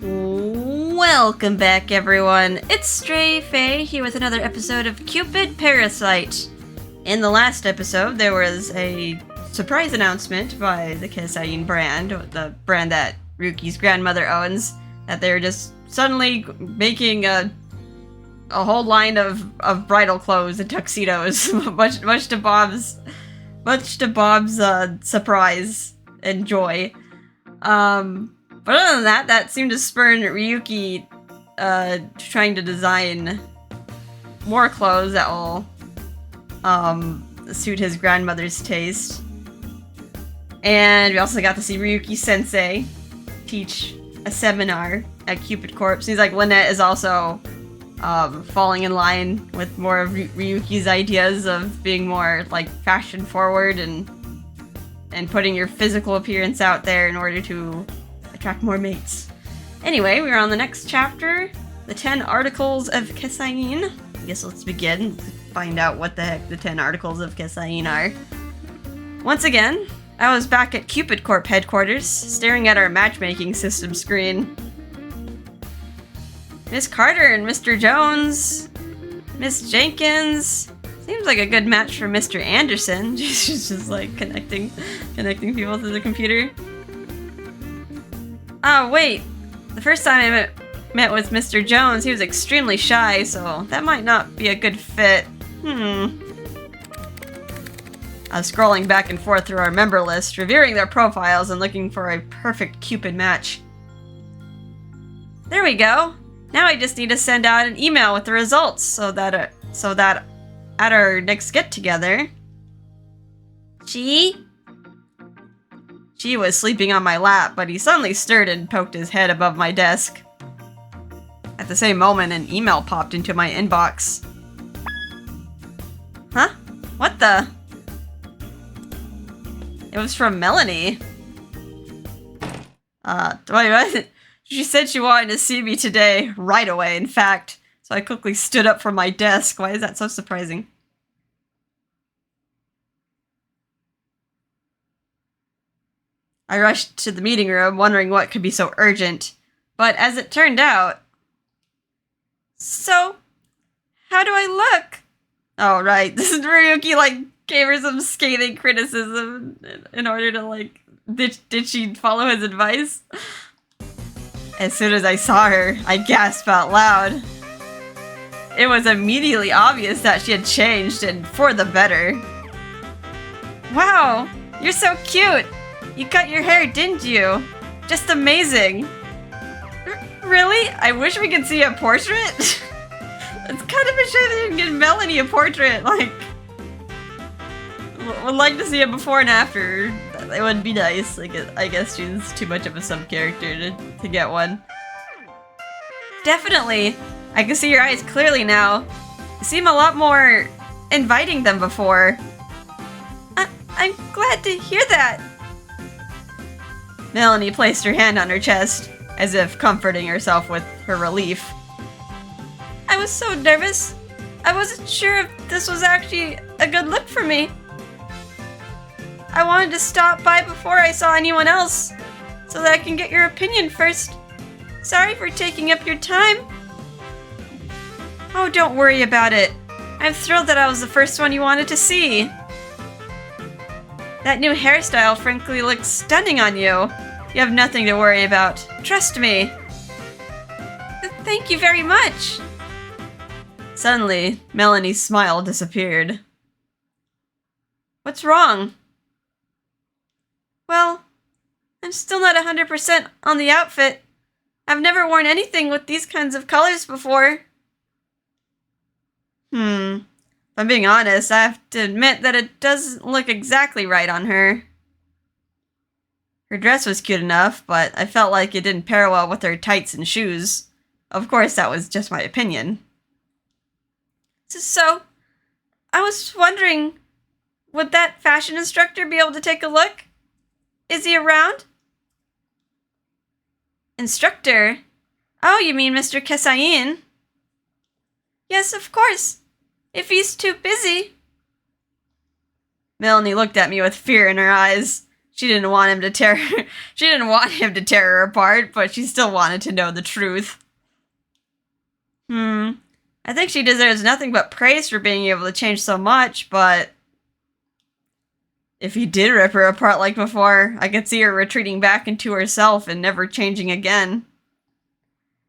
Welcome back, everyone. It's Stray Faye here with another episode of Cupid Parasite. In the last episode, there was a surprise announcement by the Kasai brand, the brand that Ryuki's grandmother owns, that they were just suddenly making a whole line of bridal clothes and tuxedos, much to Bob's surprise and joy. But other than that, that seemed to spurn Ryuki trying to design more clothes that will suit his grandmother's taste. And we also got to see Ryuki-sensei teach a seminar at Cupid Corp. Seems like Lynette is also falling in line with more of Ryuki's ideas of being more like fashion forward and putting your physical appearance out there in order to attract more mates. Anyway, we're on the next chapter, the 10 Articles of Kasai. I guess let's begin to find out what the heck the 10 Articles of Kasai are. Once again, I was back at Cupid Corp headquarters, staring at our matchmaking system screen. Miss Carter and Mr. Jones, Miss Jenkins. Seems like a good match for Mr. Anderson. She's just like connecting people to the computer. Oh, wait. The first time I met with Mr. Jones, he was extremely shy, so that might not be a good fit. I was scrolling back and forth through our member list, reviewing their profiles and looking for a perfect Cupid match. There we go. Now I just need to send out an email with the results so that at our next get-together, Chi was sleeping on my lap, but he suddenly stirred and poked his head above my desk. At the same moment, an email popped into my inbox. Huh? What the? It was from Melanie. Wait. She said she wanted to see me today, right away, in fact. So I quickly stood up from my desk. Why is that so surprising? I rushed to the meeting room, wondering what could be so urgent. But as it turned out... So, how do I look? Oh, right. This is Ryuki, gave her some scathing criticism in order to, did she follow his advice? As soon as I saw her, I gasped out loud. It was immediately obvious that she had changed, and for the better. Wow, you're so cute! You cut your hair, didn't you? Just amazing! Really? I wish we could see a portrait? It's kind of a shame they didn't give Melanie a portrait, would like to see a before and after. It would be nice. I guess she's too much of a sub-character to get one. Definitely! I can see your eyes clearly now. You seem a lot more inviting than before. I'm glad to hear that! Melanie placed her hand on her chest, as if comforting herself with her relief. I was so nervous. I wasn't sure if this was actually a good look for me. I wanted to stop by before I saw anyone else, so that I can get your opinion first. Sorry for taking up your time. Oh, don't worry about it. I'm thrilled that I was the first one you wanted to see. That new hairstyle frankly looks stunning on you. You have nothing to worry about. Trust me. Thank you very much. Suddenly, Melanie's smile disappeared. What's wrong? Well, I'm still not 100% on the outfit. I've never worn anything with these kinds of colors before. If I'm being honest, I have to admit that it doesn't look exactly right on her. Her dress was cute enough, but I felt like it didn't pair well with her tights and shoes. Of course, that was just my opinion. So, I was wondering, would that fashion instructor be able to take a look? Is he around? Instructor? Oh, you mean Mr. Kasai? Yes, of course. If he's too busy. Melanie looked at me with fear in her eyes. She didn't want him to tear her apart, but she still wanted to know the truth. I think she deserves nothing but praise for being able to change so much, but if he did rip her apart like before, I could see her retreating back into herself and never changing again.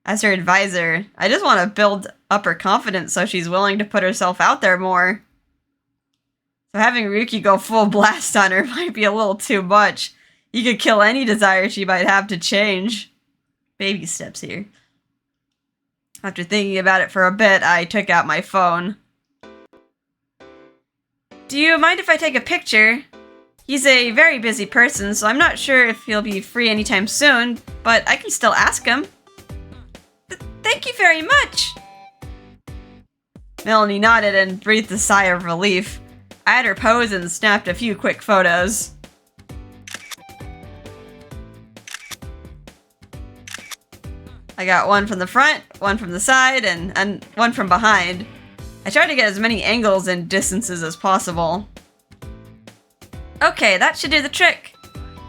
As her advisor, I just want to build up her confidence so she's willing to put herself out there more. So having Ryuki go full blast on her might be a little too much. He could kill any desire she might have to change. Baby steps here. After thinking about it for a bit, I took out my phone. Do you mind if I take a picture? He's a very busy person, so I'm not sure if he'll be free anytime soon, but I can still ask him. Thank you very much! Melanie nodded and breathed a sigh of relief. I had her pose and snapped a few quick photos. I got one from the front, one from the side, and one from behind. I tried to get as many angles and distances as possible. Okay, that should do the trick.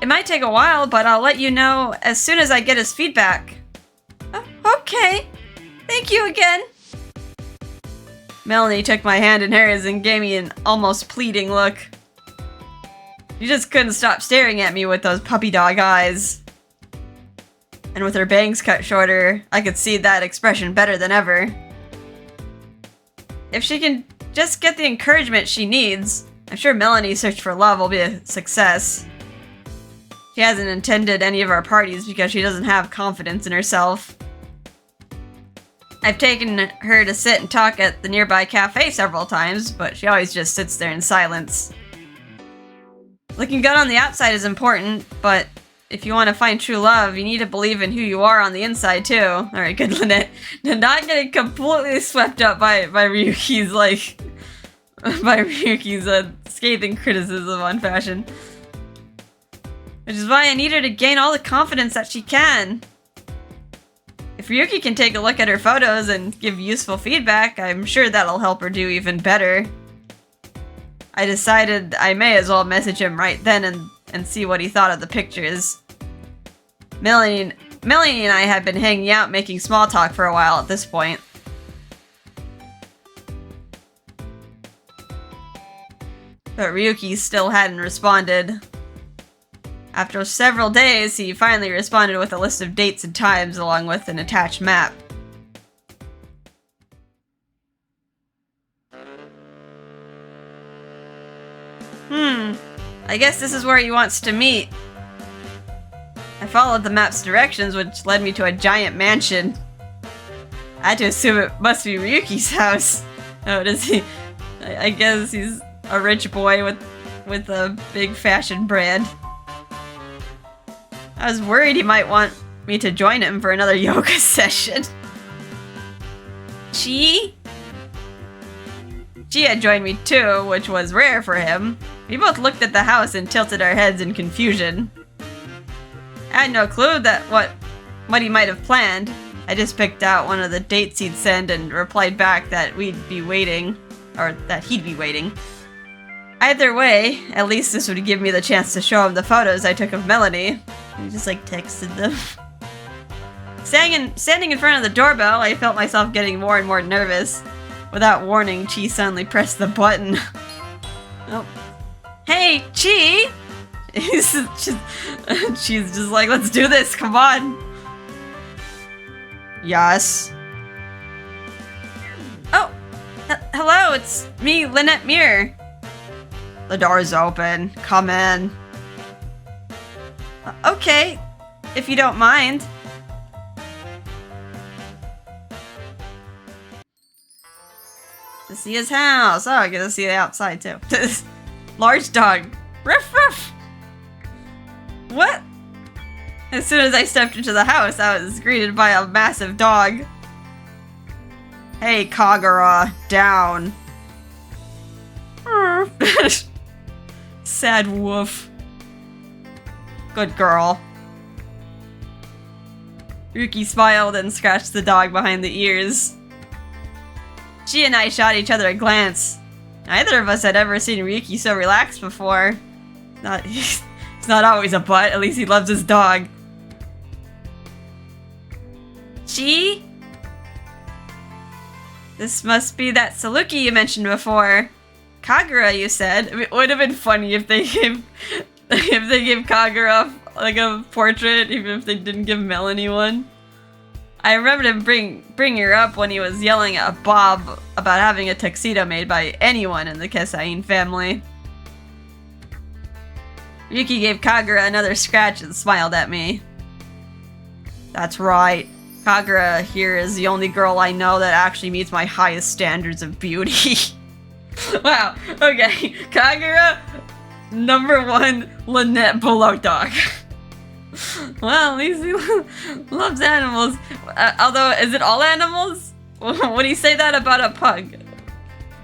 It might take a while, but I'll let you know as soon as I get his feedback. Okay. Thank you again. Melanie took my hand in hers and gave me an almost pleading look. She just couldn't stop staring at me with those puppy dog eyes. And with her bangs cut shorter, I could see that expression better than ever. If she can just get the encouragement she needs, I'm sure Melanie's search for love will be a success. She hasn't attended any of our parties because she doesn't have confidence in herself. I've taken her to sit and talk at the nearby cafe several times, but she always just sits there in silence. Looking good on the outside is important, but if you want to find true love, you need to believe in who you are on the inside, too. Alright, good, Lynette. Not getting completely swept up by Ryuki's, scathing criticism on fashion. Which is why I need her to gain all the confidence that she can. If Ryuki can take a look at her photos and give useful feedback, I'm sure that'll help her do even better. I decided I may as well message him right then and see what he thought of the pictures. Melanie and I had been hanging out making small talk for a while at this point. But Ryuki still hadn't responded. After several days, he finally responded with a list of dates and times along with an attached map. I guess this is where he wants to meet. I followed the map's directions, which led me to a giant mansion. I had to assume it must be Ryuki's house. Oh, does he? I guess he's a rich boy with a big fashion brand. I was worried he might want me to join him for another yoga session. Chi had joined me too, which was rare for him. We both looked at the house and tilted our heads in confusion. I had no clue that what he might have planned. I just picked out one of the dates he'd send and replied back that we'd be waiting, or that he'd be waiting. Either way, at least this would give me the chance to show him the photos I took of Melanie. I just texted them. Standing in front of the doorbell, I felt myself getting more and more nervous. Without warning, Chi suddenly pressed the button. Oh. Hey, Chi! She's just like, let's do this, come on! Yes? Oh! Hello, it's me, Lynette Muir. The door's open. Come in. Okay, if you don't mind. To see his house. Oh, I get to see the outside too. Large dog. Ruff ruff! What? As soon as I stepped into the house, I was greeted by a massive dog. Hey, Kagura, down. Sad woof. Good girl. Ryuki smiled and scratched the dog behind the ears. She and I shot each other a glance. Neither of us had ever seen Ryuki so relaxed before. He's It's not always a but, at least he loves his dog. Gee? This must be that Saluki you mentioned before. Kagura, you said. I mean, it would have been funny if they gave Kagura like a portrait, even if they didn't give Melanie one. I remember him bring her up when he was yelling at Bob about having a tuxedo made by anyone in the Kasai family. Ryuki gave Kagura another scratch and smiled at me. That's right. Kagura here is the only girl I know that actually meets my highest standards of beauty. Wow, okay. Kagura, #1, Lynette below dog. Well, at least he loves animals. Although, is it all animals? Would he say that about a pug?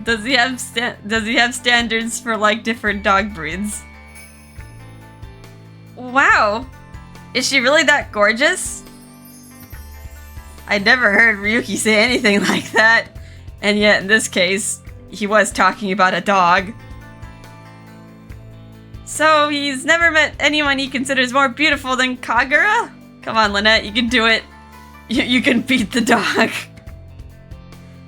Does he have standards for like different dog breeds? Wow, is she really that gorgeous? I'd never heard Ryuki say anything like that, and yet in this case, he was talking about a dog. So he's never met anyone he considers more beautiful than Kagura? Come on, Lynette, you can do it. You can beat the dog.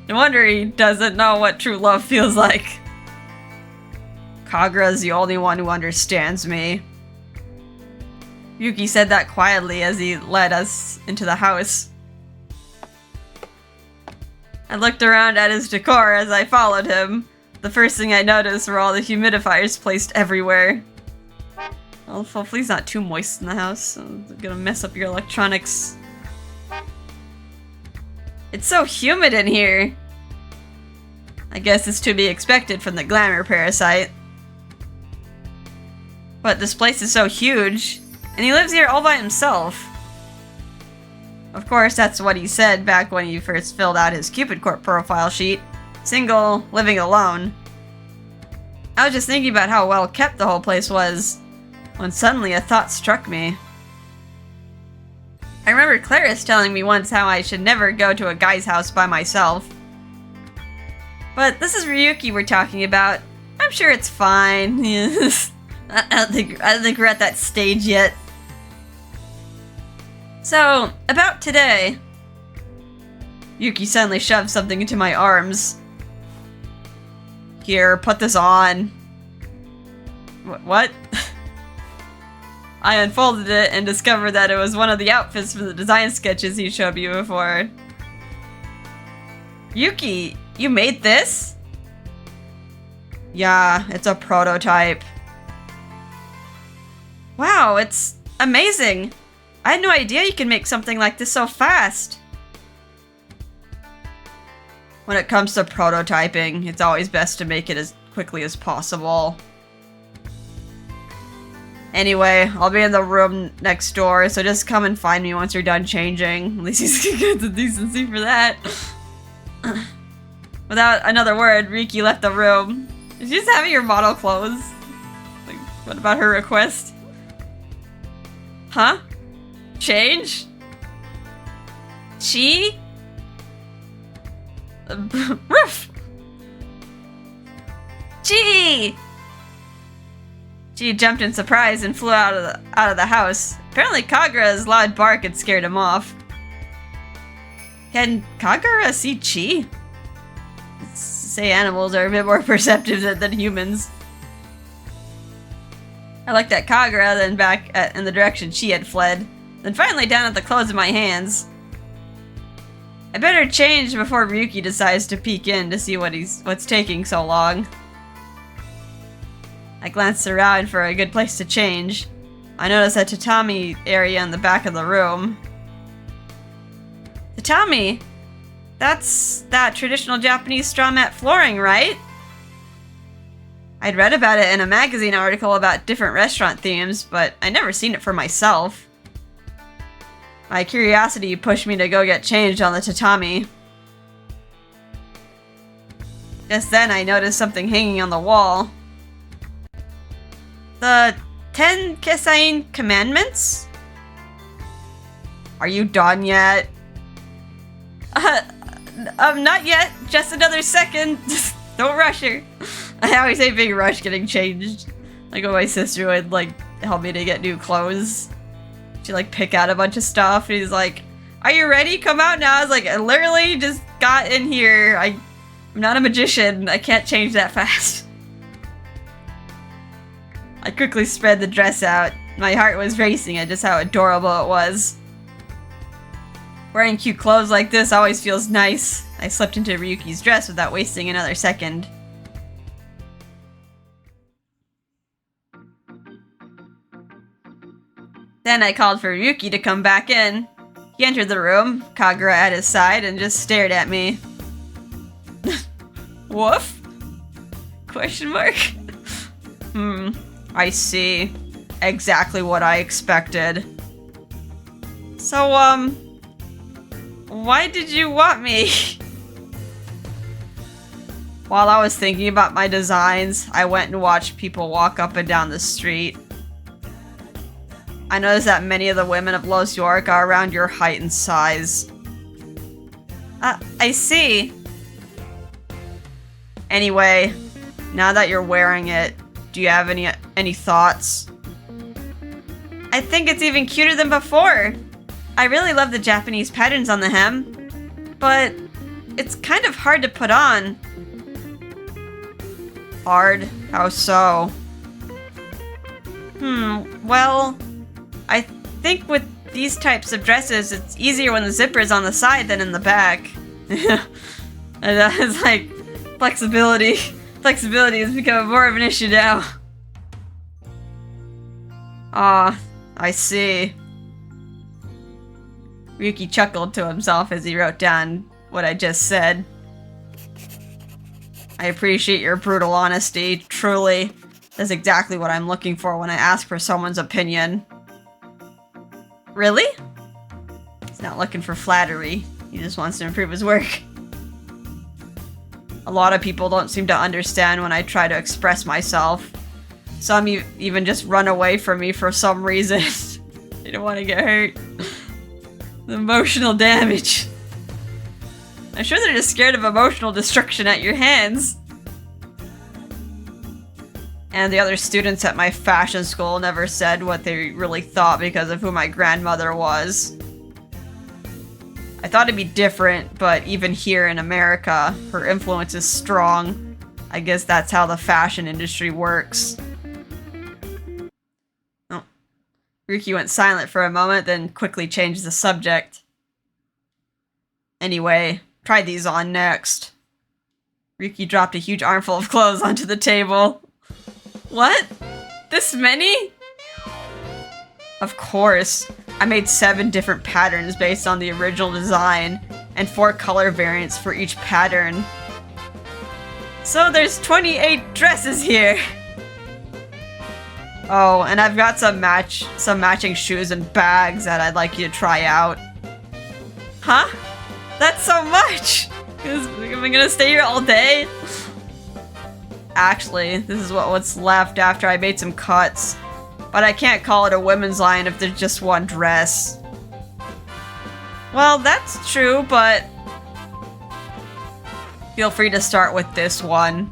No wonder he doesn't know what true love feels like. Kagura's the only one who understands me. Ryuki said that quietly as he led us into the house. I looked around at his decor as I followed him. The first thing I noticed were all the humidifiers placed everywhere. Well, hopefully it's not too moist in the house. It's gonna mess up your electronics. It's so humid in here. I guess it's to be expected from the glamour parasite. But this place is so huge, and he lives here all by himself. Of course, that's what he said back when he first filled out his Cupid Corp profile sheet. Single, living alone. I was just thinking about how well kept the whole place was, when suddenly a thought struck me. I remember Clarice telling me once how I should never go to a guy's house by myself. But this is Ryuki we're talking about. I'm sure it's fine. I don't think we're at that stage yet. So, about today. Yuki suddenly shoved something into my arms. Here, put this on. What? I unfolded it and discovered that it was one of the outfits from the design sketches he showed me before. Yuki, you made this? Yeah, it's a prototype. Wow, it's amazing. I had no idea you could make something like this so fast. When it comes to prototyping, it's always best to make it as quickly as possible. Anyway, I'll be in the room next door, so just come and find me once you're done changing. At least he's got the decency for that. Without another word, Ryuki left the room. Is she just having her model clothes? Like, what about her request? Huh? Change? She? Roof! Gee! She jumped in surprise and flew out of the house. Apparently Kagura's loud bark had scared him off. Can Kagura see chi? Say animals are a bit more perceptive than humans. I looked at Kagura, then back in the direction she had fled, then finally down at the clothes in my hands. I better change before Ryuki decides to peek in to see what's taking so long. I glanced around for a good place to change. I noticed a tatami area in the back of the room. Tatami? That's that traditional Japanese straw mat flooring, right? I'd read about it in a magazine article about different restaurant themes, but I'd never seen it for myself. My curiosity pushed me to go get changed on the tatami. Just then I noticed something hanging on the wall. The 10 Kasai Commandments? Are you done yet? Not yet. Just another second. Don't rush her. I always say big rush getting changed. Like when my sister would like help me to get new clothes. She like pick out a bunch of stuff. And he's like, "Are you ready? Come out now." I was like, "I literally just got in here. I'm not a magician. I can't change that fast." I quickly spread the dress out. My heart was racing at just how adorable it was. Wearing cute clothes like this always feels nice. I slipped into Ryuki's dress without wasting another second. Then I called for Ryuki to come back in. He entered the room, Kagura at his side, and just stared at me. Woof? Question mark? I see. Exactly what I expected. So, why did you want me? While I was thinking about my designs, I went and watched people walk up and down the street. I noticed that many of the women of Los York are around your height and size. I see. Anyway, now that you're wearing it, do you have any thoughts? I think it's even cuter than before. I really love the Japanese patterns on the hem, but it's kind of hard to put on. Hard? How so? Well, I think with these types of dresses, it's easier when the zipper is on the side than in the back. It's like, flexibility. Flexibility has become more of an issue now. I see. Ryuki chuckled to himself as he wrote down what I just said. I appreciate your brutal honesty, truly. That's exactly what I'm looking for when I ask for someone's opinion. Really? He's not looking for flattery. He just wants to improve his work. A lot of people don't seem to understand when I try to express myself. Some even just run away from me for some reason. They don't want to get hurt. The emotional damage. I'm sure they're just scared of emotional destruction at your hands. And the other students at my fashion school never said what they really thought because of who my grandmother was. I thought it'd be different, but even here in America, her influence is strong. I guess that's how the fashion industry works. Oh. Ryuki went silent for a moment, then quickly changed the subject. Anyway, try these on next. Ryuki dropped a huge armful of clothes onto the table. What? This many? Of course. I made 7 different patterns based on the original design, and 4 color variants for each pattern. So there's 28 dresses here! Oh, and I've got some matching shoes and bags that I'd like you to try out. Huh? That's so much! Am I gonna stay here all day? Actually, this is what's left after I made some cuts. But I can't call it a women's line if there's just one dress. Well, that's true, but feel free to start with this one.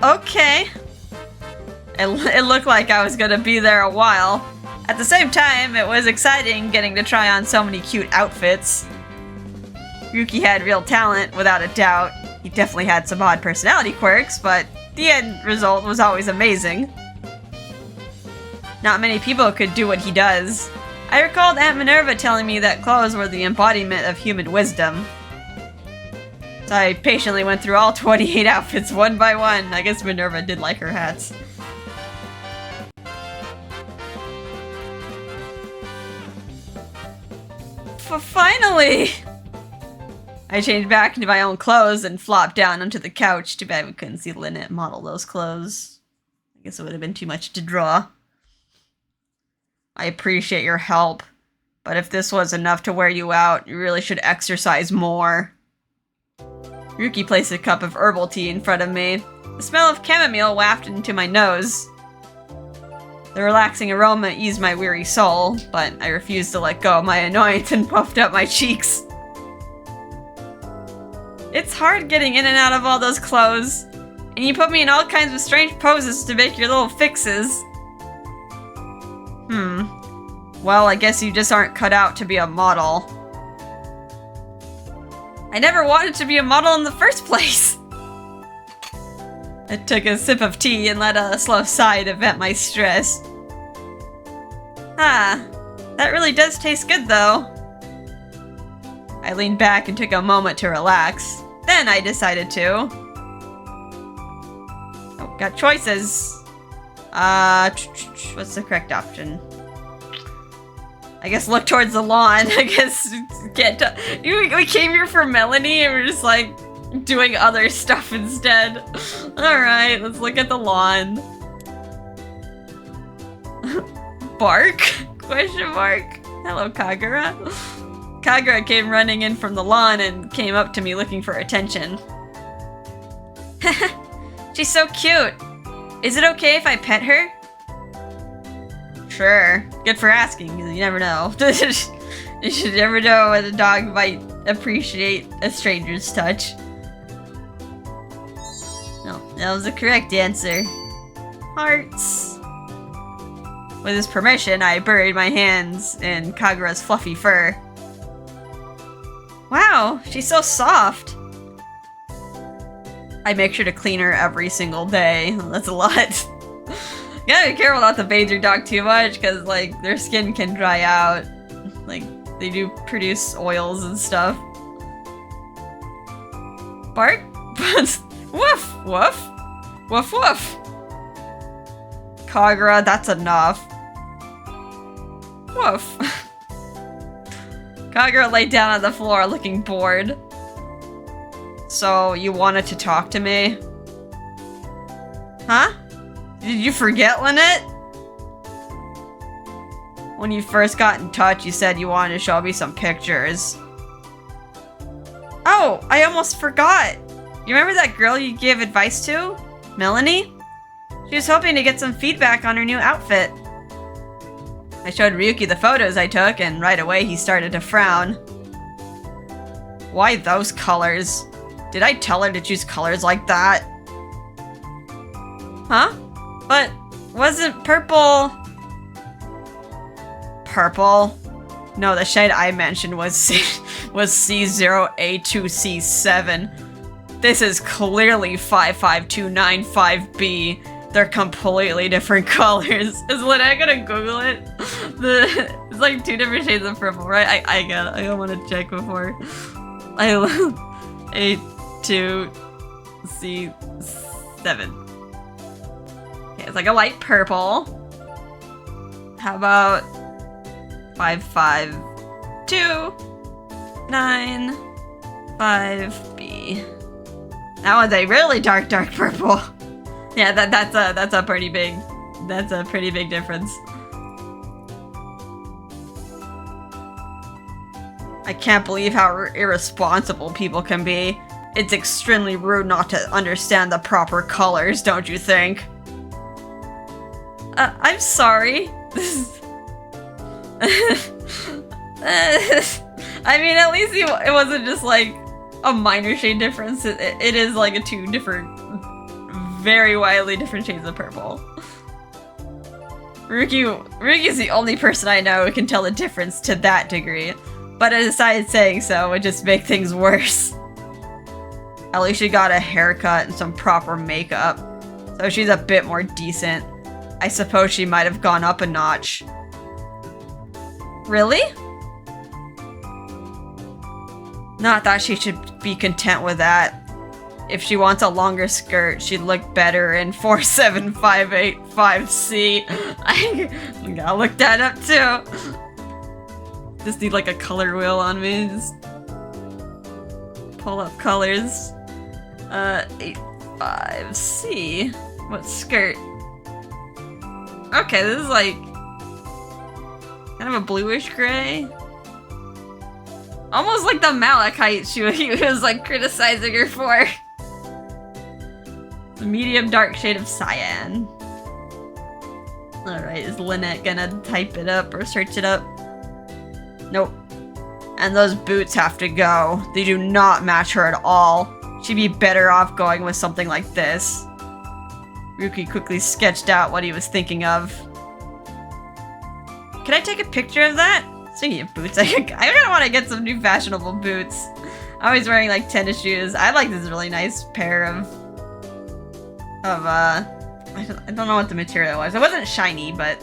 Okay. It looked like I was gonna be there a while. At the same time, it was exciting getting to try on so many cute outfits. Ryuki had real talent, without a doubt. He definitely had some odd personality quirks, but the end result was always amazing. Not many people could do what he does. I recalled Aunt Minerva telling me that clothes were the embodiment of human wisdom. So I patiently went through all 28 outfits one by one. I guess Minerva did like her hats. Finally! I changed back into my own clothes and flopped down onto the couch. Too bad we couldn't see Lynette model those clothes. I guess it would have been too much to draw. I appreciate your help, but if this was enough to wear you out, you really should exercise more. Ryuki placed a cup of herbal tea in front of me. The smell of chamomile wafted into my nose. The relaxing aroma eased my weary soul, but I refused to let go of my annoyance and puffed up my cheeks. It's hard getting in and out of all those clothes, and you put me in all kinds of strange poses to make your little fixes. Well, I guess you just aren't cut out to be a model. I never wanted to be a model in the first place. I took a sip of tea and let a slow sigh to vent my stress. Ah, that really does taste good though. I leaned back and took a moment to relax. Then I decided to. Oh, got choices. What's the correct option? I guess look towards the lawn. I guess we came here for Melanie and we're just like doing other stuff instead. Alright, let's look at the lawn. Bark? Question mark. Hello, Kagura. Kagura came running in from the lawn and came up to me looking for attention. She's so cute. Is it okay if I pet her? Sure. Good for asking, you never know. You should never know when a dog might appreciate a stranger's touch. No, that was the correct answer. Hearts. With his permission, I buried my hands in Kagura's fluffy fur. Wow, she's so soft. I make sure to clean her every single day. That's a lot. You gotta be careful not to bathe your dog too much, because, like, their skin can dry out. Like, they do produce oils and stuff. Bark? Woof! Woof! Woof woof! Kagura, that's enough. Woof. Kagura lay down on the floor looking bored. So, you wanted to talk to me? Huh? Did you forget, Lynette? When you first got in touch, you said you wanted to show me some pictures. Oh, I almost forgot. You remember that girl you gave advice to? Melanie? She was hoping to get some feedback on her new outfit. I showed Ryuki the photos I took, and right away he started to frown. Why those colors? Did I tell her to choose colors like that? Huh? But wasn't purple... Purple? No, the shade I mentioned was C0A2C7. This is clearly 55295B. They're completely different colors. Is Lynette gonna Google it? It's like 2 different shades of purple, right? I don't want to check before. A2C7. Okay, it's like a light purple. How about 55295B? That one's a really dark purple. Yeah, that's a pretty big difference. I can't believe how irresponsible people can be. It's extremely rude not to understand the proper colors, don't you think? I'm sorry. I mean, at least it wasn't just like a minor shade difference. It is like a 2 different, very widely different shades of purple. Ryuki's the only person I know who can tell the difference to that degree, but I decided saying so would just make things worse. At least she got a haircut and some proper makeup, so she's a bit more decent. I suppose she might have gone up a notch. Really? Not that she should be content with that. If she wants a longer skirt, she'd look better in 47585C. I gotta look that up too. Just need like a color wheel on me. Just pull up colors. 85C. What skirt? Okay, this is like kind of a bluish gray. Almost like the malachite he was like criticizing her for. The medium dark shade of cyan. Alright, is Lynette gonna type it up or search it up? Nope. And those boots have to go. They do not match her at all. She'd be better off going with something like this. Ryuki quickly sketched out what he was thinking of. Can I take a picture of that? Speaking of boots, I kind of want to get some new fashionable boots. I'm always wearing like tennis shoes. I like this really nice pair of I don't know what the material was. It wasn't shiny, but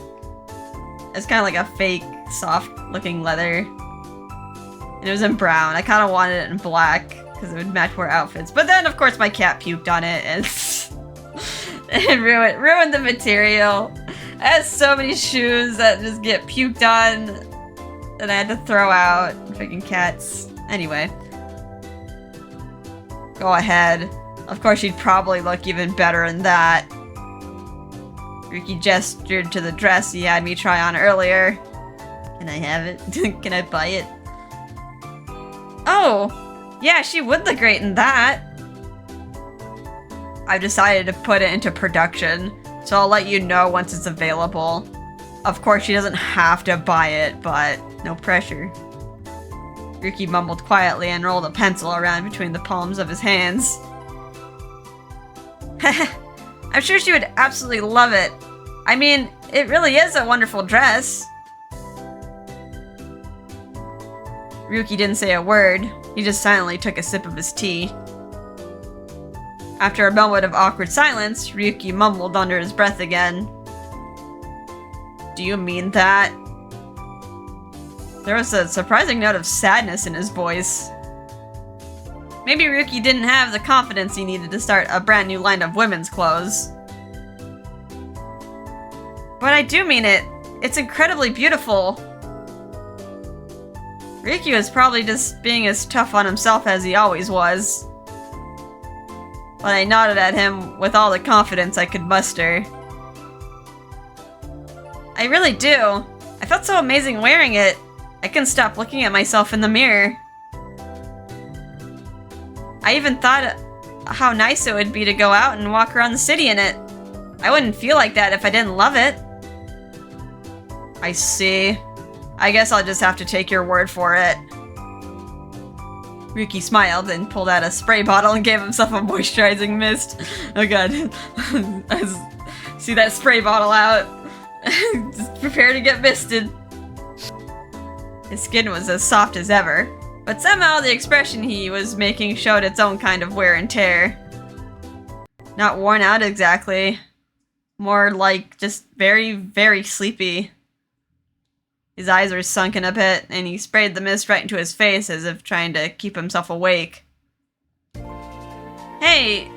it's kind of like a fake, soft-looking leather. And it was in brown. I kind of wanted it in black because it would match more outfits. But then, of course, my cat puked on it and it ruined the material. I have so many shoes that just get puked on that I had to throw out. Freaking cats. Anyway. Go ahead. Of course, she'd probably look even better in that. Ryuki gestured to the dress he had me try on earlier. Can I have it? Can I buy it? Oh! Yeah, she would look great in that. I've decided to put it into production, so I'll let you know once it's available. Of course, she doesn't have to buy it, but no pressure. Ryuki mumbled quietly and rolled a pencil around between the palms of his hands. I'm sure she would absolutely love it. I mean, it really is a wonderful dress. Ryuki didn't say a word. He just silently took a sip of his tea. After a moment of awkward silence, Ryuki mumbled under his breath again. Do you mean that? There was a surprising note of sadness in his voice. Maybe Ryuki didn't have the confidence he needed to start a brand new line of women's clothes. But I do mean it. It's incredibly beautiful. Ryuki was probably just being as tough on himself as he always was. But I nodded at him with all the confidence I could muster. I really do. I felt so amazing wearing it. I couldn't stop looking at myself in the mirror. I even thought how nice it would be to go out and walk around the city in it. I wouldn't feel like that if I didn't love it. I see. I guess I'll just have to take your word for it. Ryuki smiled and pulled out a spray bottle and gave himself a moisturizing mist. Oh god. See that spray bottle out. Just prepare to get misted. His skin was as soft as ever, but somehow the expression he was making showed its own kind of wear and tear. Not worn out exactly. More like just very, very sleepy. His eyes were sunken a bit, and he sprayed the mist right into his face as if trying to keep himself awake. Hey,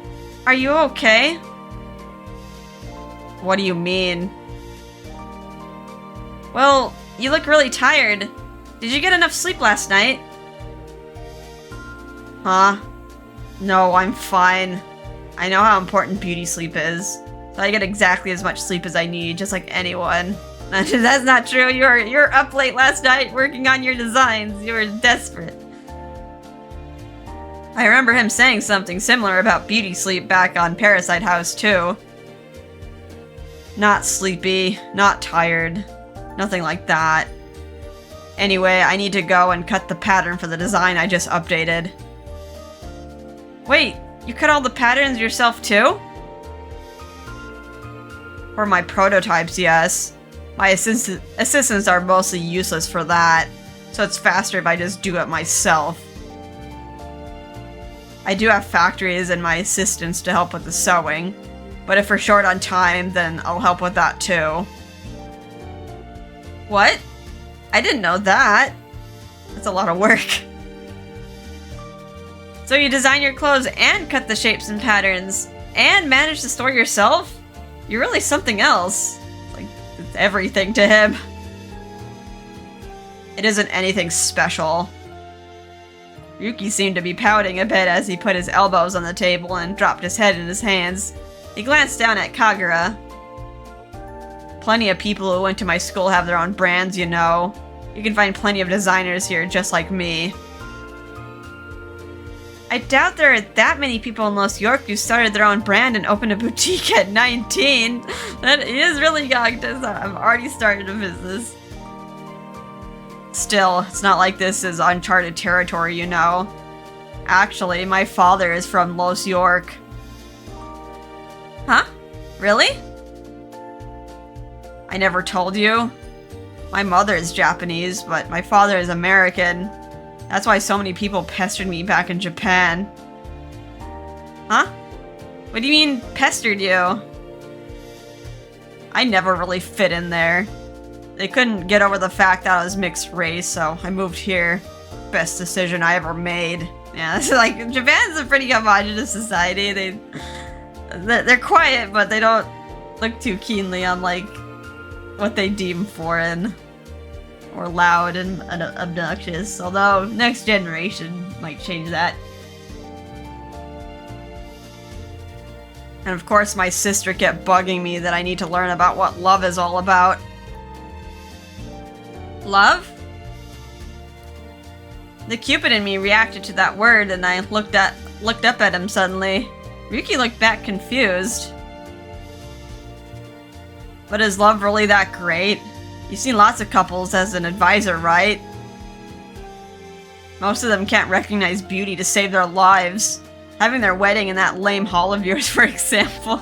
are you okay? What do you mean? Well, you look really tired. Did you get enough sleep last night? Huh? No, I'm fine. I know how important beauty sleep is, so I get exactly as much sleep as I need, just like anyone. That's not true. You're up late last night working on your designs. You were desperate. I remember him saying something similar about beauty sleep back on Parasite House too. Not sleepy, not tired, nothing like that. Anyway, I need to go and cut the pattern for the design I just updated. Wait, you cut all the patterns yourself too? For my prototypes, yes. My assistants are mostly useless for that, so it's faster if I just do it myself. I do have factories and my assistants to help with the sewing, but if we're short on time, then I'll help with that too. What? I didn't know that. That's a lot of work. So you design your clothes and cut the shapes and patterns, and manage the store yourself? You're really something else. It's everything to him. It isn't anything special. Ryuki seemed to be pouting a bit as he put his elbows on the table and dropped his head in his hands. He glanced down at Kagura. Plenty of people who went to my school have their own brands, you know. You can find plenty of designers here just like me. I doubt there are that many people in Los York who started their own brand and opened a boutique at 19. That is really young. I've already started a business. Still, it's not like this is uncharted territory, you know. Actually, my father is from Los York. Huh? Really? I never told you? My mother is Japanese, but my father is American. That's why so many people pestered me back in Japan. Huh? What do you mean, pestered you? I never really fit in there. They couldn't get over the fact that I was mixed race, so I moved here. Best decision I ever made. Yeah, it's like, Japan's a pretty homogenous society. They're quiet, but they don't look too keenly on, like, what they deem foreign. Or loud and obnoxious. Although, next generation might change that. And of course my sister kept bugging me that I need to learn about what love is all about. Love? The Cupid in me reacted to that word and I looked up at him suddenly. Ryuki looked back confused. But is love really that great? You've seen lots of couples as an advisor, right? Most of them can't recognize beauty to save their lives. Having their wedding in that lame hall of yours, for example.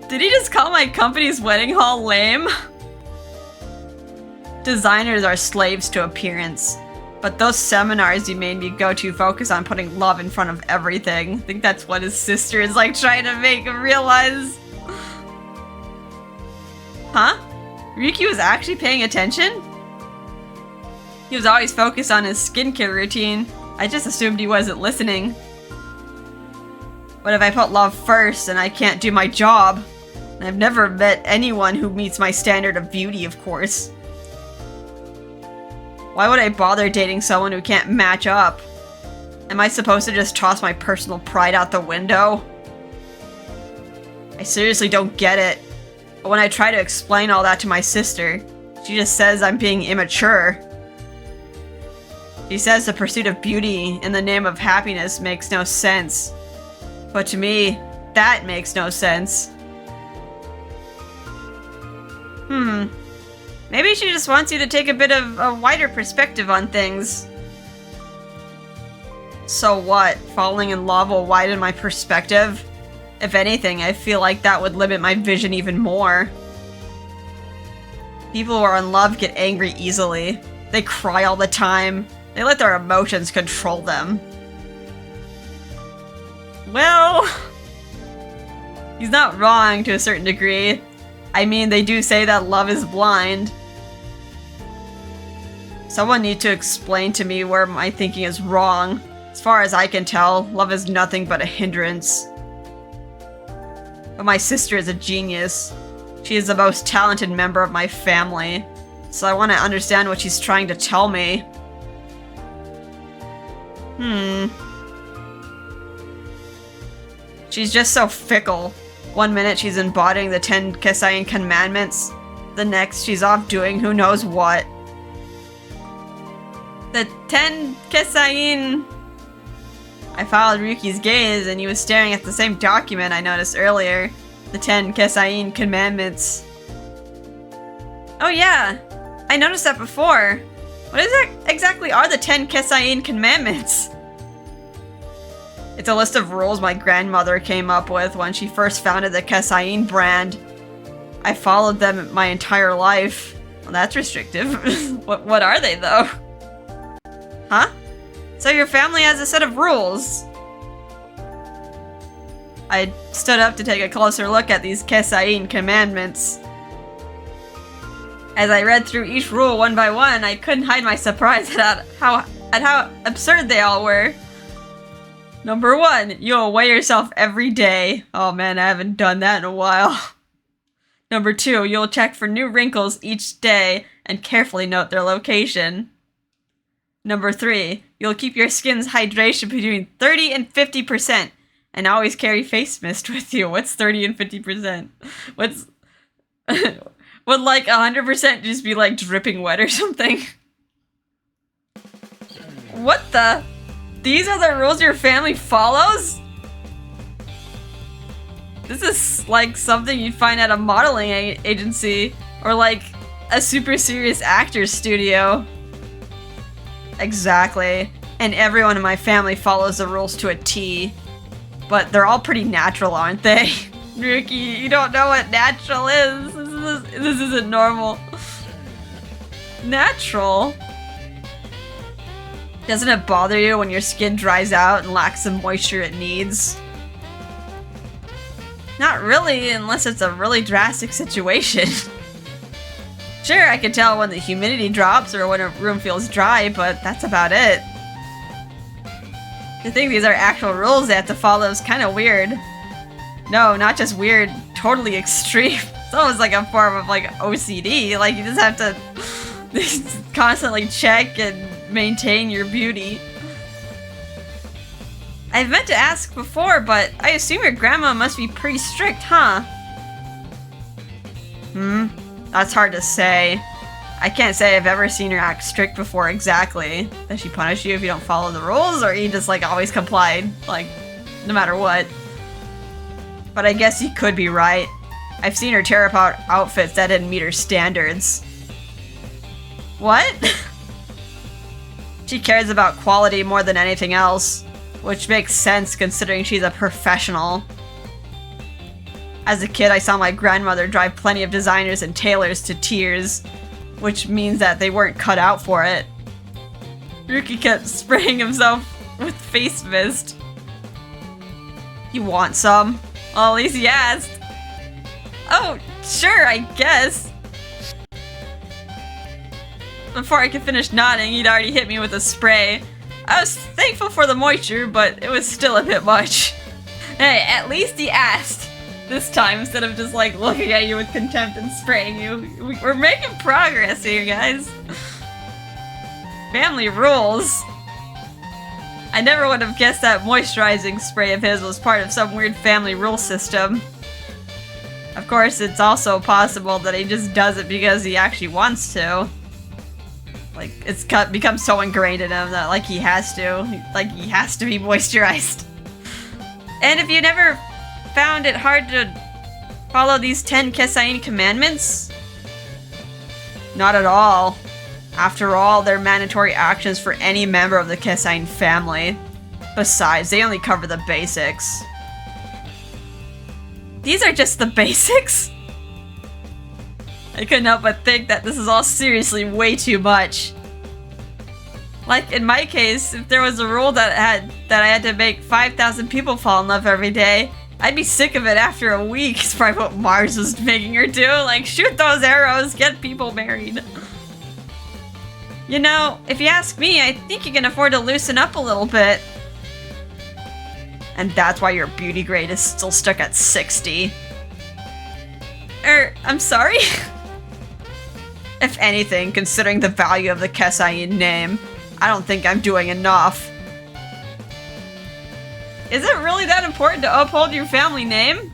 Did he just call my company's wedding hall lame? Designers are slaves to appearance. But those seminars you made me go to focus on putting love in front of everything. I think that's what his sister is like trying to make him realize. Huh? Ryuki was actually paying attention? He was always focused on his skincare routine. I just assumed he wasn't listening. What if I put love first and I can't do my job? I've never met anyone who meets my standard of beauty, of course. Why would I bother dating someone who can't match up? Am I supposed to just toss my personal pride out the window? I seriously don't get it. But when I try to explain all that to my sister, she just says I'm being immature. She says the pursuit of beauty in the name of happiness makes no sense. But to me, that makes no sense. Maybe she just wants you to take a bit of a wider perspective on things. So what? Falling in love will widen my perspective? If anything, I feel like that would limit my vision even more. People who are in love get angry easily. They cry all the time. They let their emotions control them. Well, he's not wrong to a certain degree. I mean, they do say that love is blind. Someone needs to explain to me where my thinking is wrong. As far as I can tell, love is nothing but a hindrance. But my sister is a genius. She is the most talented member of my family. So I want to understand what she's trying to tell me. She's just so fickle. One minute she's embodying the 10 Kasai Commandments. The next she's off doing who knows what. The 10 Kasai... I followed Ryuki's gaze and he was staring at the same document I noticed earlier. The 10 Kasai Commandments. Oh yeah, I noticed that before. What exactly are the 10 Kasai Commandments? It's a list of rules my grandmother came up with when she first founded the Kasai brand. I followed them my entire life. Well, that's restrictive. What are they, though? Huh? So your family has a set of rules. I stood up to take a closer look at these Kasai Commandments. As I read through each rule one by one, I couldn't hide my surprise at how absurd they all were. Number 1, you'll weigh yourself every day. Oh man, I haven't done that in a while. Number 2, you'll check for new wrinkles each day and carefully note their location. Number 3, you'll keep your skin's hydration between 30 and 50% and always carry face mist with you. What's 30 and 50%? What's... Would like 100% just be like dripping wet or something? What the? These are the rules your family follows? This is like something you'd find at a modeling agency or like a super serious actor's studio. Exactly. And everyone in my family follows the rules to a T. But they're all pretty natural, aren't they? Ryuki, you don't know what natural is. This is This isn't normal. Natural. Doesn't it bother you when your skin dries out and lacks the moisture it needs? Not really, unless it's a really drastic situation. Sure, I can tell when the humidity drops or when a room feels dry, but that's about it. To think these are actual rules they have to follow is kind of weird. No, not just weird, totally extreme. It's almost like a form of like OCD, like you just have to constantly check and maintain your beauty. I've meant to ask before, but I assume your grandma must be pretty strict, huh? That's hard to say. I can't say I've ever seen her act strict before exactly. Does she punish you if you don't follow the rules, or you just like always complied, like no matter what? But I guess you could be right. I've seen her tear apart outfits that didn't meet her standards. What? She cares about quality more than anything else, which makes sense considering she's a professional. As a kid, I saw my grandmother drive plenty of designers and tailors to tears, which means that they weren't cut out for it. Ryuki kept spraying himself with face mist. You want some? Well, at least he asked. Oh, sure, I guess. Before I could finish nodding, he'd already hit me with a spray. I was thankful for the moisture, but it was still a bit much. Hey, at least he asked. This time, instead of just like looking at you with contempt and spraying you. We're making progress here, guys. Family rules. I never would have guessed that moisturizing spray of his was part of some weird family rule system. Of course, it's also possible that he just does it because he actually wants to. Like, it's become so ingrained in him that, like, he has to. Like, he has to be moisturized. And if you never found it hard to follow these 10 Kasai Commandments? Not at all. After all, they're mandatory actions for any member of the Kasai family. Besides, they only cover the basics. These are just the basics? I couldn't help but think that this is all seriously way too much. Like, in my case, if there was a rule that I had to make 5,000 people fall in love every day, I'd be sick of it after a week. It's probably what Mars was making her do. Like, shoot those arrows, get people married. You know, if you ask me, I think you can afford to loosen up a little bit. And that's why your beauty grade is still stuck at 60. I'm sorry? If anything, considering the value of the Kasai name, I don't think I'm doing enough. Is it really that important to uphold your family name?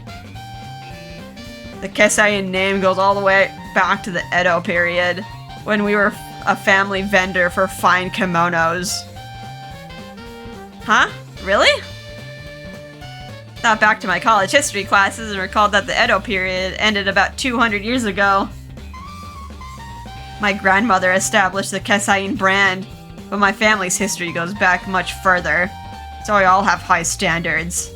The Kasai name goes all the way back to the Edo period, when we were a family vendor for fine kimonos. Huh? Really? Thought back to my college history classes and recalled that the Edo period ended about 200 years ago. My grandmother established the Kasai brand, but my family's history goes back much further, so we all have high standards.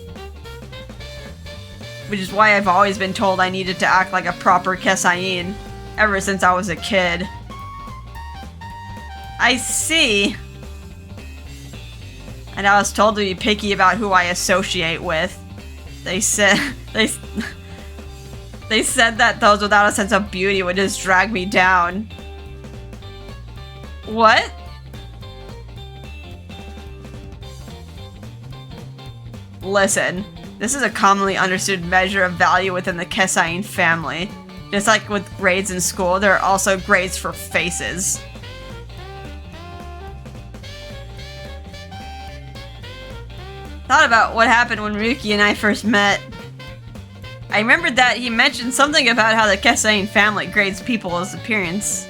Which is why I've always been told I needed to act like a proper Kasai ever since I was a kid. I see. And I was told to be picky about who I associate with. They said they said that those without a sense of beauty would just drag me down. What? Listen, this is a commonly understood measure of value within the Kasai family. Just like with grades in school, there are also grades for faces. Thought about what happened when Ryuki and I first met. I remembered that he mentioned something about how the Kasai family grades people's appearance.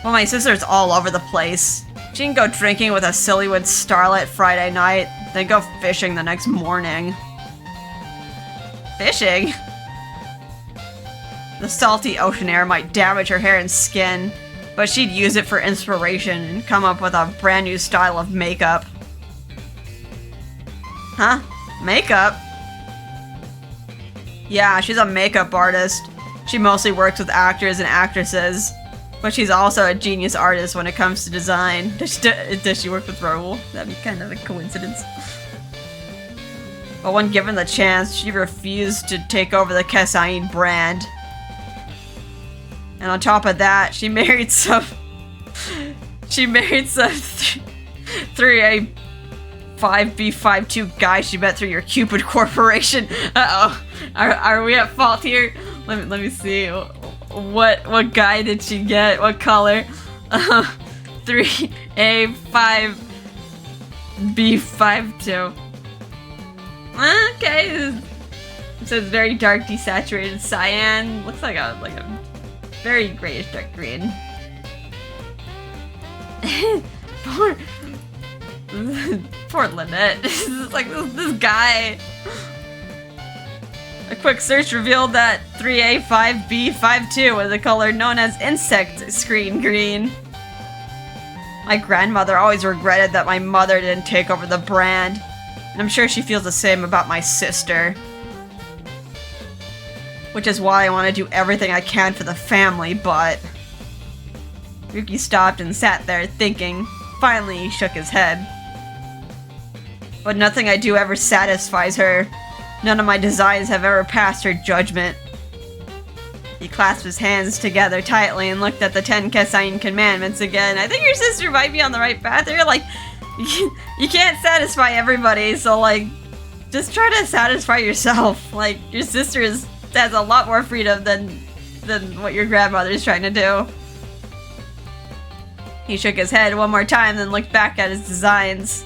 Well, my sister's all over the place. She can go drinking with a Sillywood starlet Friday night, then go fishing the next morning. Fishing? The salty ocean air might damage her hair and skin, but she'd use it for inspiration and come up with a brand new style of makeup. Huh? Makeup? Yeah, she's a makeup artist. She She mostly works with actors and actresses, but she's also a genius artist when it comes to design. Does she work with Raoul? That'd be kind of a coincidence. But when given the chance, she refused to take over the Kasai brand. And on top of that, she married some 3A 5B52 guy she met through your Cupid Corporation. Uh-oh. Are we at fault here? Let me see. What guy did she get? What color? 3A 5B52. Okay. It says very dark desaturated cyan. Looks like a very grayish dark green. Poor Lynette. It's like this guy. A quick search revealed that 3A5B52 was a color known as insect screen green. My grandmother always regretted that my mother didn't take over the brand, and I'm sure she feels the same about my sister. Which is why I want to do everything I can for the family, but... Ryuki stopped and sat there thinking. Finally, he shook his head. But nothing I do ever satisfies her. None of my designs have ever passed her judgment. He clasped his hands together tightly and looked at the 10 Kasai Commandments again. I think your sister might be on the right path here. Like, you can't satisfy everybody, so like, just try to satisfy yourself. Like, your sister has a lot more freedom than what your grandmother's trying to do. He shook his head one more time, then looked back at his designs.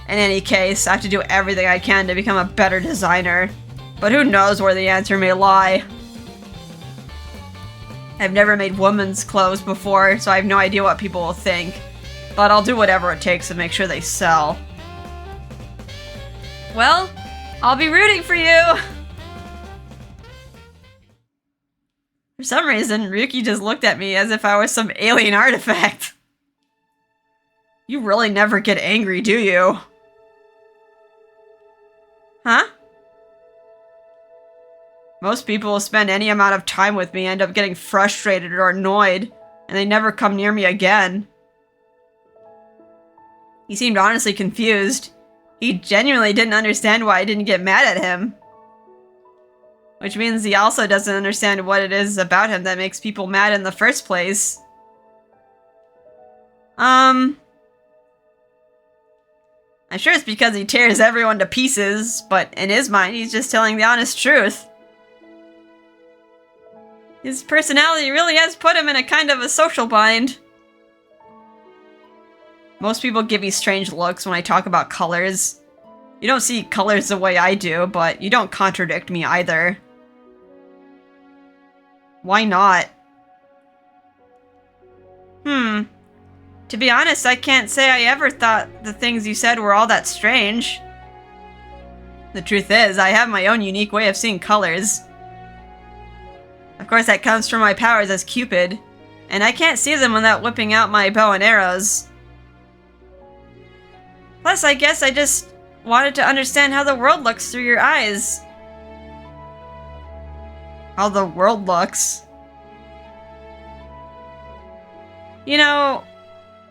In any case, I have to do everything I can to become a better designer. But who knows where the answer may lie. I've never made women's clothes before, so I have no idea what people will think. But I'll do whatever it takes to make sure they sell. Well, I'll be rooting for you! For some reason, Ryuki just looked at me as if I was some alien artifact. You really never get angry, do you? Huh? Most people who spend any amount of time with me end up getting frustrated or annoyed, and they never come near me again. He seemed honestly confused. He genuinely didn't understand why I didn't get mad at him. Which means he also doesn't understand what it is about him that makes people mad in the first place. I'm sure it's because he tears everyone to pieces, but in his mind, he's just telling the honest truth. His personality really has put him in a kind of a social bind. Most people give me strange looks when I talk about colors. You don't see colors the way I do, but you don't contradict me either. Why not? To be honest, I can't say I ever thought the things you said were all that strange. The truth is, I have my own unique way of seeing colors. Of course, that comes from my powers as Cupid, and I can't see them without whipping out my bow and arrows. Plus, I guess I just wanted to understand how the world looks through your eyes. How the world looks? You know,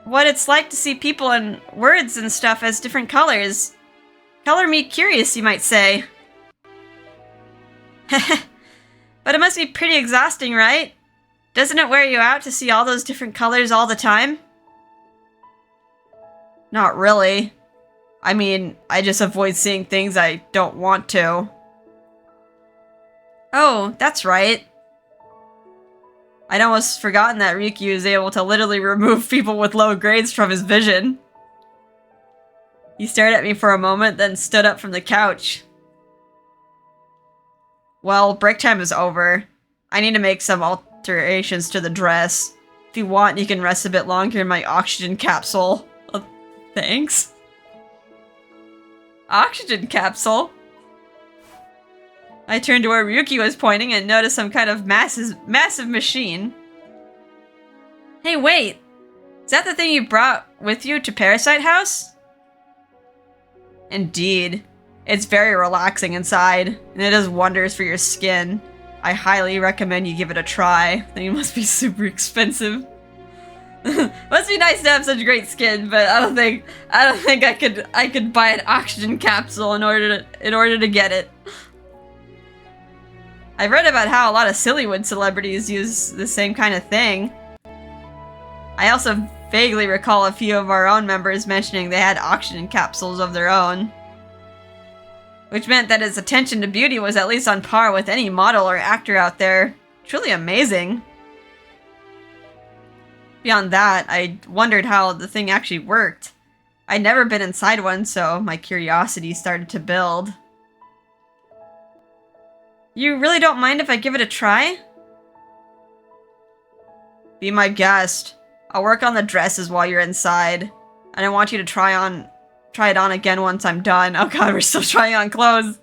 what it's like to see people and words and stuff as different colors. Color me curious, you might say. But it must be pretty exhausting, right? Doesn't it wear you out to see all those different colors all the time? Not really. I mean, I just avoid seeing things I don't want to. Oh, that's right. I'd almost forgotten that Ryuki was able to literally remove people with low grades from his vision. He stared at me for a moment, then stood up from the couch. Well, break time is over. I need to make some alterations to the dress. If you want, you can rest a bit longer in my oxygen capsule. Thanks. Oxygen capsule? I turned to where Ryuki was pointing and noticed some kind of massive machine. Hey, wait! Is that the thing you brought with you to Parasite House? Indeed. It's very relaxing inside, and it does wonders for your skin. I highly recommend you give it a try. I think it must be super expensive. Must be nice to have such great skin, but I don't think I could buy an oxygen capsule in order to get it. I've read about how a lot of Sillywood celebrities use the same kind of thing. I also vaguely recall a few of our own members mentioning they had oxygen capsules of their own. Which meant that his attention to beauty was at least on par with any model or actor out there. Truly amazing. Beyond that, I wondered how the thing actually worked. I'd never been inside one, so my curiosity started to build. You really don't mind if I give it a try? Be my guest. I'll work on the dresses while you're inside. I don't want you to try it on again once I'm done. Oh god, we're still trying on clothes.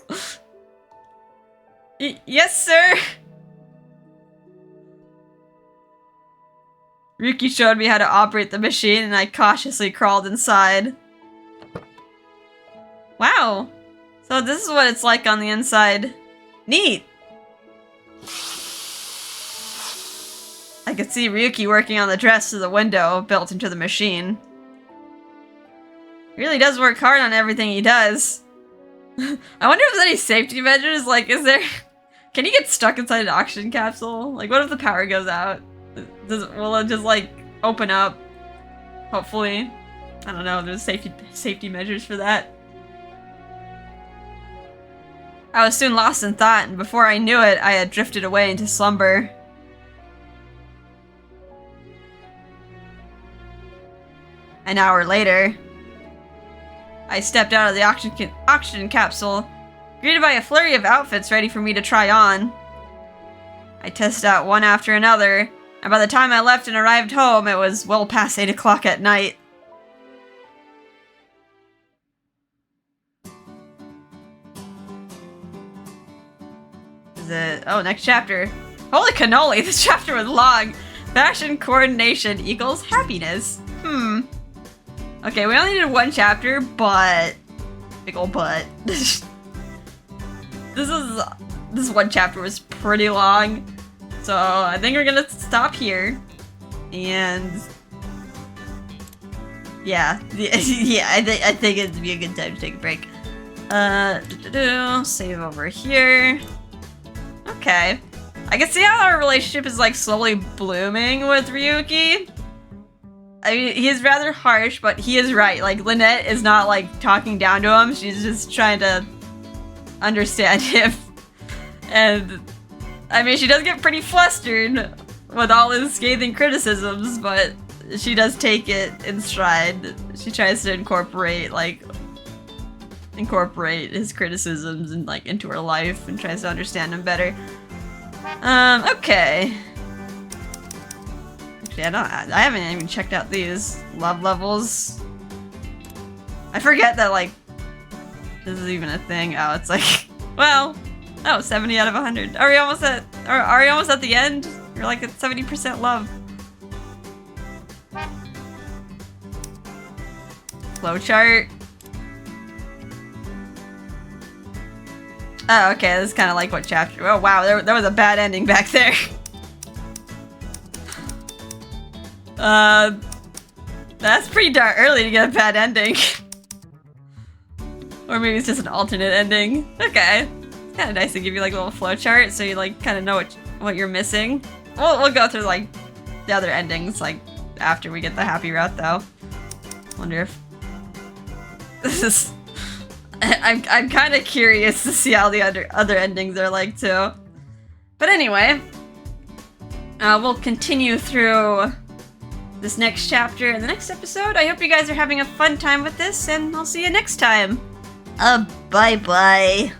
Yes, sir! Ryuki showed me how to operate the machine and I cautiously crawled inside. Wow! So this is what it's like on the inside. Neat! I could see Ryuki working on the dress through the window built into the machine. He really does work hard on everything he does. I wonder if there's any safety measures, like can he get stuck inside an oxygen capsule? Like what if the power goes out? Will it just like open up? Hopefully. I don't know, there's safety measures for that. I was soon lost in thought, and before I knew it, I had drifted away into slumber. An hour later, I stepped out of the oxygen capsule, greeted by a flurry of outfits ready for me to try on. I tested out one after another, and by the time I left and arrived home, it was well past 8 o'clock at night. Oh, next chapter. Holy cannoli, this chapter was long. Fashion coordination equals happiness. Okay, we only did one chapter, but... Big ol' butt. This one chapter was pretty long. So, I think we're gonna stop here. And... Yeah. Yeah, I think it'd be a good time to take a break. Save over here. Okay. I can see how our relationship is like slowly blooming with Ryuki. I mean, he's rather harsh, but he is right. Like, Lynette is not like talking down to him. She's just trying to understand him. And I mean, she does get pretty flustered with all his scathing criticisms, but she does take it in stride. She tries to incorporate his criticisms and like into her life and tries to understand him better. Okay. Actually, I haven't even checked out these love levels. I forget that like this is even a thing. Oh, it's like, well, oh, 70 out of 100. Are we almost at the end? You're like at 70% love. Flowchart. Oh, okay, this is kind of like what chapter... Oh, wow, there was a bad ending back there. That's pretty darn early to get a bad ending. Or maybe it's just an alternate ending. Okay. It's kind of nice to give you like a little flowchart so you like kind of know what you're missing. We'll go through like the other endings like after we get the happy route though. Wonder if... This is... I'm kind of curious to see how the other endings are like too. But anyway, we'll continue through this next chapter in the next episode. I hope you guys are having a fun time with this, and I'll see you next time. Bye-bye.